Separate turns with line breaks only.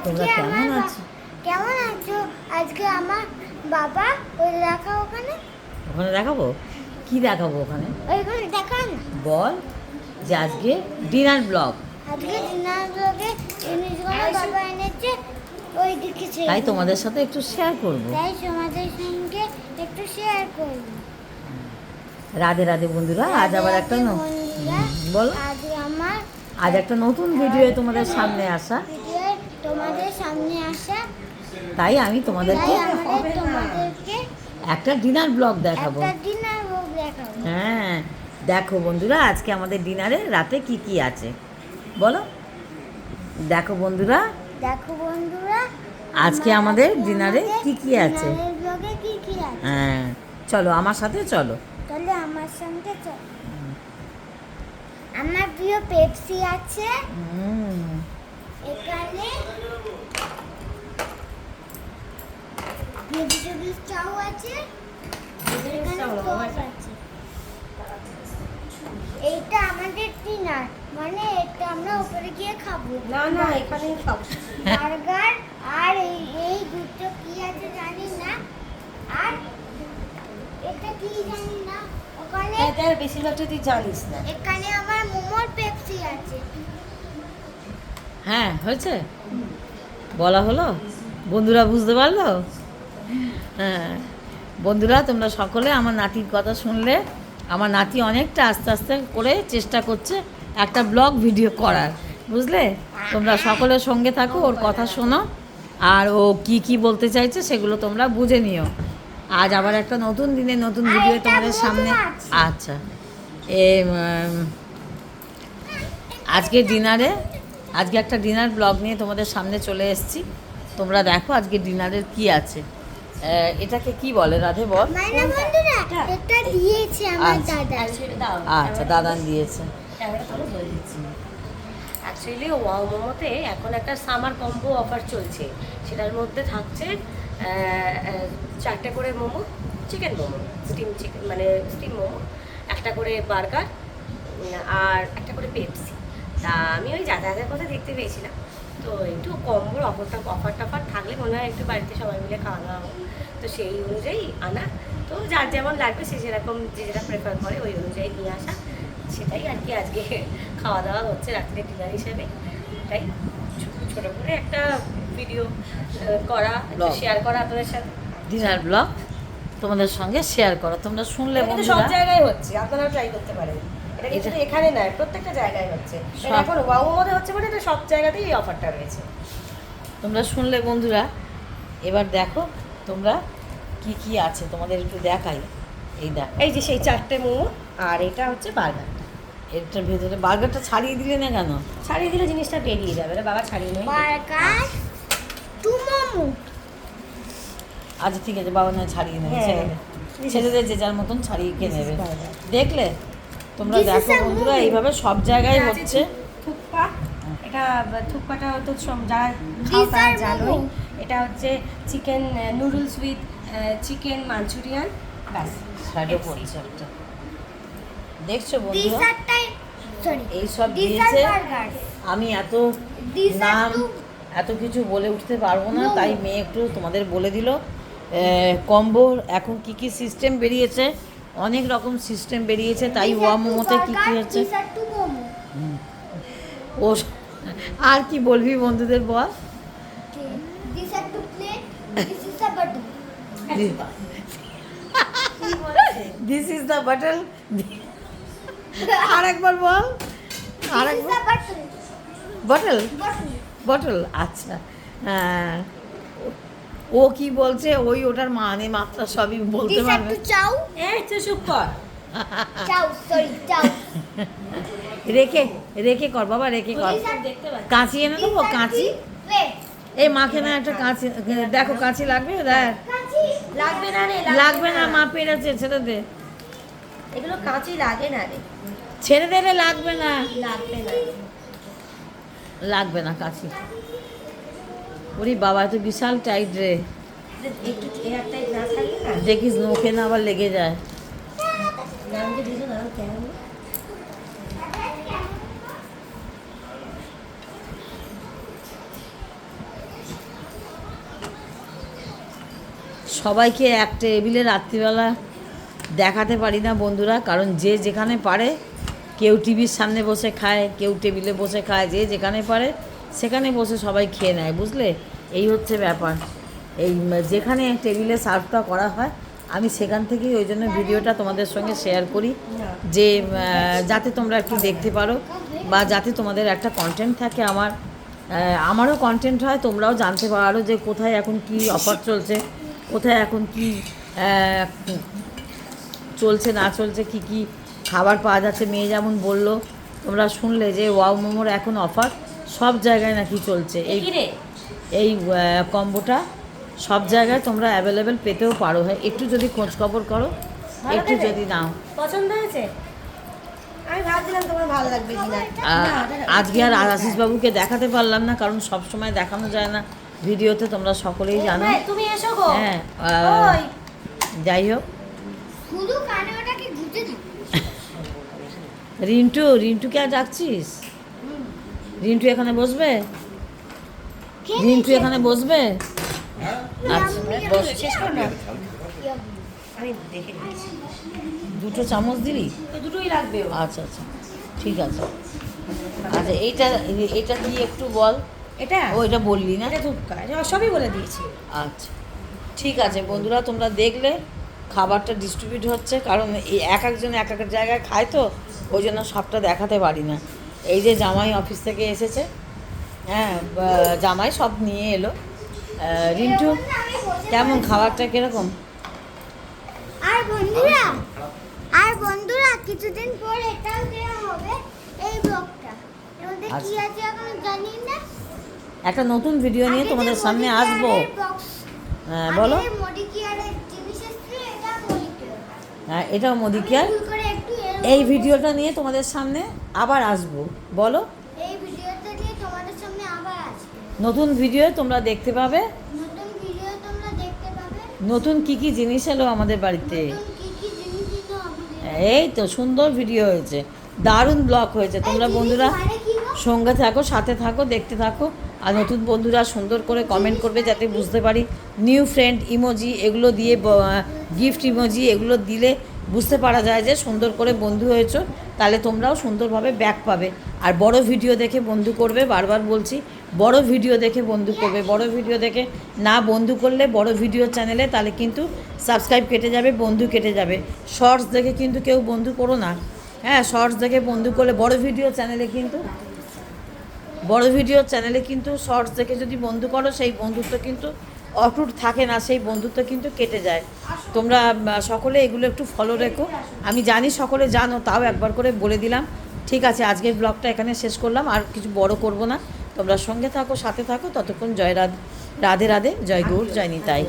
তোমরা কেমন আছো?
কেমন আছো? আজকে আমার বাবা ওই রাখা ওখানে
দেখাবো? কি দেখাবো ওখানে?
ওইখানে দেখান না।
বল যে আজকে ডিনার ব্লগ।
আজকে ডিনার ব্লগে জিনিসগুলো বাবা এনেছে ওই দেখেছে।
তাই তোমাদের সাথে একটু শেয়ার করব।
তাই তোমাদের সঙ্গে একটু শেয়ার করব।
রাধে রাধে বন্ধুরা, আজ আবার একটা বলো। আজ একটা নতুন ভিডিও তোমাদের সামনে আসা।
তোমাদের সামনে আসা।
তাই আমি তোমাদেরকে একটা ডিনার ব্লগ দেখাবো। হ্যাঁ, দেখো বন্ধুরা, আজকে আমাদের ডিনারে রাতে কি কি আছে বলো। দেখো বন্ধুরা, আজকে আমাদের ডিনারে কি কি আছে। হ্যাঁ, চলো আমার সাথে চলো।
আমার সঙ্গে চলো। আমার প্রিয় পেপসি আছে এখানে, ভেজিটেবল চাউ আছে এখানে, সস আছে। এইটা আমাদের ডিনার, মানে এটা আমরা উপরে গিয়ে খাবো।
না এখানেই খাবো।
বার্গার আর এই দুটো কি আছে জানি না, আর এটা কি জানি না। ওখানে
এটা বেশিরভাগটা তুই জানিস না।
এখানে আমার মোমোর পেপসি আছে।
হ্যাঁ, হয়েছে, বলা হলো। বন্ধুরা বুঝতে পারলো? হ্যাঁ বন্ধুরা, তোমরা সকলে আমার নাতির কথা শুনলে। আমার নাতি অনেকটা আস্তে আস্তে করে চেষ্টা করছে একটা ব্লগ ভিডিও করার, বুঝলে? তোমরা সকলের সঙ্গে থাকো, ওর কথা শোনো, আর ও কি কি বলতে চাইছে সেগুলো তোমরা বুঝে নিও। আজ আবার একটা নতুন দিনে নতুন ভিডিও তোমাদের সামনে। আচ্ছা, আজকে একটা ডিনার ব্লগ নিয়ে তোমাদের সামনে চলে এসেছি। তোমরা দেখো আজকে ডিনারের কি আছে। এটাকে কি বলে রাধে বল?
এটা দিয়েছে আমার দাদা।
আচ্ছা, দাদান দিয়েছে।
অ্যাকচুয়ালি ওয়াও মোমোতে এখন একটা সামার কম্বো অফার চলছে। সেটার মধ্যে থাকছে 4টে করে momo, chicken momo, steam chicken মানে স্টিম মোমো, একটা করে বার্গার, আর একটা করে পেপসি। তা আমি ওই যাতায়াতের কথা দেখতে পেয়েছিলাম, তো একটু কম্বোর অফার টফার থাকলে মনে হয় একটু বাড়িতে সবাই মিলে খাওয়া দাওয়া হবে। তো সেই অনুযায়ী আনা, তো যার যেমন লাগবে সে যেরকম যে যেটা প্রেফার করে ওই অনুযায়ী নিয়ে আসা। সেটাই আর কি আজকে খাওয়া দাওয়া হচ্ছে রাত্রে ডিনার হিসেবে। তাই ছোটো করে একটা ভিডিও করা, শেয়ার করা আপনাদের সাথে।
ডিনার ব্লগ তোমাদের সঙ্গে শেয়ার করো। তোমরা শুনলে
সব
বন্ধুরা,
জায়গায় হচ্ছে, আপনারাও ট্রাই করতে পারেন। এটা কিন্তু এখানে নয়, প্রত্যেকটা জায়গায় হচ্ছে। এটা এখন ওয়াও মধ্যে হচ্ছে বলে এটা সব জায়গাতেই এই অফারটা রয়েছে।
তোমরা শুনলে বন্ধুরা, এবার দেখো তোমরা কি কি আছে তোমাদের একটু দেখাই।
এই যে সেই 4টে মোমো, আর এটা হচ্ছে বার্গার।
এটার ভেতরে বার্গারটা ছাড়িয়ে দিলে না কেন?
ছাড়িয়ে দিলে জিনিসটা বেরিয়ে যাবে, বাবা ছাড়িয়ে নেই।
Burger, two momo.
আচ্ছা ঠিক আছে, বাবা নয় ছাড়িয়ে নেবে,
হ্যাঁ।
ছেলেদের যে যার মতন ছাড়িয়ে খেয়ে নেবে। দেখলে তোমরা দেখো বন্ধুরা, এইভাবে সব জায়গায় হচ্ছে।
থুকপা, এটা থুকপাটা তো যারা খাও তারা জানোই। এটা হচ্ছে chicken noodles with chicken Manchurian. ব্যাস,
সাইডও পড়ছে একটা। দেখছো বন্ধুরা, এইসব
These
দিয়েছে।
are burgers.
আমি এত
These are
নাম
two-
এত কিছু বলে উঠতে পারবো না, তাই মেয়ে একটু তোমাদের বলে দিল কম্বো এখন কি কি সিস্টেম বেরিয়েছে। অনেক রকম সিস্টেম বেরিয়েছে, তাই ওয়া মোমোতে কি কি হচ্ছে।
These are two momo.
ও আর কি বলবি বন্ধুদের বল।
Okay. These are two plate. This is a butter.
This is the bottle. আরেকবার বল,
This is
আরেকবার।
a butter.
Bottle
Butter.
Bottle, আচ্ছা। হ্যাঁ, ও কি বলছে ওই ওটার মানে মাত্রা সবই বলতে
These are
পারবে।
two chow.
এই তো চুপ কর।
Chow. Sorry, chow.
রেখে রেখে কর বাবা, রেখে কর।
দেখতে পাচ্ছি।
কাঁচি এনে দেবো, কাঁচি।
Wait.
এই মাকে না একটা কাঁচি, দেখো কাঁচি লাগবে। দেখ,
লাগবে না রে,
লাগবে না, মা পেরেছে, ছেড়ে দে,
এগুলো কাঁচি লাগে না রে,
ছেড়ে দে রে, লাগবে না,
লাগবে না।
লাগবে না কাঁচি। ওরে বাবা, তো বিশাল টাইট রে,
একটু এয়ারটাইট না থাকলে না,
দেখিস মুখে না আবার লেগে যায়।
নাম যে দিয়েছো নাম কেমন।
সবাইকে এক টেবিলে রাত্রিবেলা দেখাতে পারি না বন্ধুরা, কারণ যে যেখানে পারে, কেউ টিভির সামনে বসে খায়, কেউ টেবিলে বসে খায়, যে যেখানে পারে সেখানে বসে সবাই খেয়ে নেয়, বুঝলে? এই হচ্ছে ব্যাপার। এই যেখানে টেবিলে সার্ভটা করা হয় আমি সেখান থেকেই ওই জন্য ভিডিওটা তোমাদের সঙ্গে শেয়ার করি, যে যাতে তোমরা একটু দেখতে পারো বা যাতে তোমাদের একটা কন্টেন্ট থাকে, আমারও কন্টেন্ট হয়, তোমরাও জানতে পারো যে কোথায় এখন কি অফার চলছে, কোথায় এখন কি চলছে না চলছে, কি কি খাবার পাওয়া যাচ্ছে। মেয়ে যেমন বললো, তোমরা শুনলে যে ওয়াও মোমোর এখন অফার সব জায়গায় নাকি চলছে। এই কম্বোটা সব জায়গায় তোমরা অ্যাভেলেবেল পেতেও পারো। হ্যাঁ, একটু যদি খোঁজ খবর করো, একটু যদি নাও।
পছন্দ হয়েছে? আমি ভাবছিলাম তোমার ভালো লাগবে কিনা।
আজকে আর আশিস বাবুকে দেখাতে পারলাম না, কারণ সব সময় দেখানো যায় না ভিডিওতে, তোমরা সকলেই জানো।
তুমি এসো গো।
হ্যাঁ, যাই হোক,
শুধু কানে ওটাকে ঘুরতে থাকে।
রিন্টুকে আর ডাকছিস? রিন্টু এখানে বসবে?
খেয়ে
রিন্টু
নিয়েছে।
এখানে বসবে? আচ্ছা, বস।
শেষ কর না, আমি দেখে নিচ্ছি।
দুটো চামচ দিলি?
তো দুটোই লাগবে ও।
আচ্ছা আচ্ছা, ঠিক আছে। আচ্ছা, এইটা দিয়ে একটু বল।
এটা
ও, এটা বললি না?
এটা ধূপকা, এটা সবই বলে দিয়েছি।
আচ্ছা, ঠিক আছে বন্ধুরা, তোমরা দেখলে খাবারটা ডিস্ট্রিবিউট হচ্ছে, কারণ এই এক একজন এক এক জায়গায় খায় তো, ওই জন্য সবটা দেখাতে পারি না। এই যে জামাই অফিস থেকে এসেছে, হ্যাঁ, জামাই সব নিয়ে এলো। রিন্টু, কেমন খাবারটা কিরকম?
আর বন্ধুরা কিছুদিন পর এটাও দেওয়া হবে, এই ব্লগটা। এর মধ্যে কি
আচ্ছা।
আছে এখনো জানি না।
একটা নতুন ভিডিও নিয়ে তোমাদের সামনে আসবো। হ্যাঁ, বলো।
মোদি কেয়ারের জিনিস এসছে, এটা মোদি কেয়ার।
হ্যাঁ, এটাও মোদি কেয়ার।
ভুল করে একটু
এই ভিডিওটা নিয়ে তোমাদের সামনে আবার আসবো, বলো।
এই ভিডিওটা নিয়ে তোমাদের সামনে আবার আসবে।
নতুন ভিডিও তোমরা দেখতে পাবে,
নতুন ভিডিও তোমরা দেখতে পাবে।
নতুন কি কি জিনিস এলো আমাদের বাড়িতে।
নতুন কি কি জিনিস দিতে আমাদের।
এই তো সুন্দর ভিডিও হয়েছে, দারুণ ব্লগ হয়েছে। তোমরা
এই
বন্ধুরা
জিনিস মানে কি গো?
সঙ্গে থাকো, সাথে থাকো, দেখতে থাকো। আর নতুন বন্ধুরা সুন্দর করে কমেন্ট করবে, যাতে বুঝতে পারি। নিউ ফ্রেন্ড ইমোজি এগুলো দিয়ে, গিফট ইমোজি এগুলো দিলে বুঝতে পারা যায় যে সুন্দর করে বন্ধু হয়েছো, তাহলে তোমরাও সুন্দরভাবে ব্যাক পাবে। আর বড় ভিডিও দেখে বন্ধু করবে, বারবার বলছি, বড় ভিডিও দেখে বন্ধু করবে। বড় ভিডিও দেখে না বন্ধু করলে বড় ভিডিও চ্যানেলে তাহলে কিন্তু সাবস্ক্রাইব কেটে যাবে, বন্ধু কেটে যাবে। শর্টস দেখে কিন্তু কেউ বন্ধু করো না। হ্যাঁ, শর্টস দেখে বন্ধু করলে বড় ভিডিও চ্যানেলে কিন্তু শর্টস দেখে যদি বন্ধু করো, সেই বন্ধুত্ব কিন্তু অটুট থাকে না, সেই বন্ধুত্ব কিন্তু কেটে যায়। তোমরা সকলে এগুলো একটু ফলো রেখো। আমি জানি সকলে জানো, তাও একবার করে বলে দিলাম। ঠিক আছে, আজকের ব্লগটা এখানে শেষ করলাম, আর কিছু বড় করব না। তোমরা সঙ্গে থাকো, সাথে থাকো, ততক্ষণ জয় রাধে রাধে, জয় গৌর, জয় নিতাই।